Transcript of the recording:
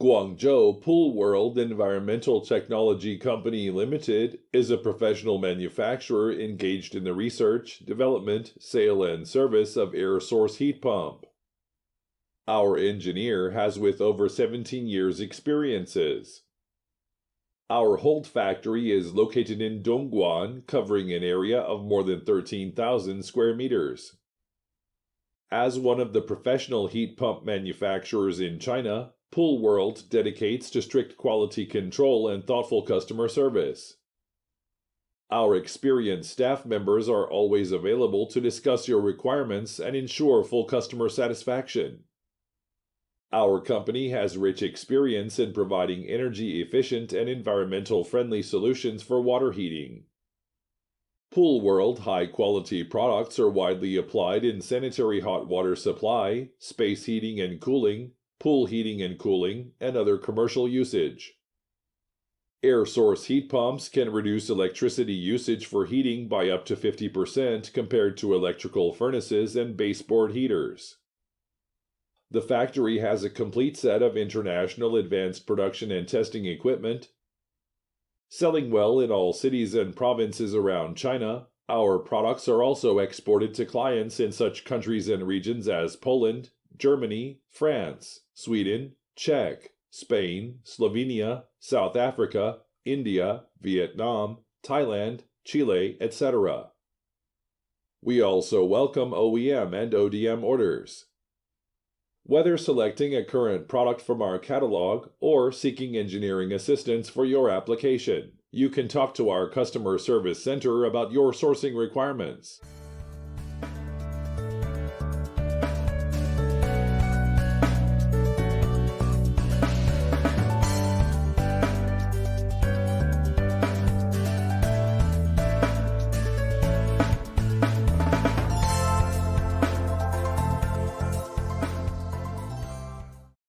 Guangzhou POOLWORLD Environmental Technology Company Limited is a professional manufacturer engaged in the research, development, sale, and service of air source heat pump. Our engineer has with over 17 years experiences. Our Holt factory is located in Dongguan, covering an area of more than 13,000 square meters. As one of the professional heat pump manufacturers in China, POOLWORLD dedicates to strict quality control and thoughtful customer service. Our experienced staff members are always available to discuss your requirements and ensure full customer satisfaction. Our company has rich experience in providing energy-efficient and environmental-friendly solutions for water heating. POOLWORLD high-quality products are widely applied in sanitary hot water supply, space heating and cooling, pool heating and cooling, and other commercial usage. Air source heat pumps can reduce electricity usage for heating by up to 50% compared to electrical furnaces and baseboard heaters. The factory has a complete set of international advanced production and testing equipment. Selling well in all cities and provinces around China, our products are also exported to clients in such countries and regions as Poland, Germany, France, Sweden, Czech, Spain, Slovenia, South Africa, India, Vietnam, Thailand, Chile, etc. We also welcome OEM and ODM orders. Whether selecting a current product from our catalog or seeking engineering assistance for your application, you can talk to our customer service center about your sourcing requirements.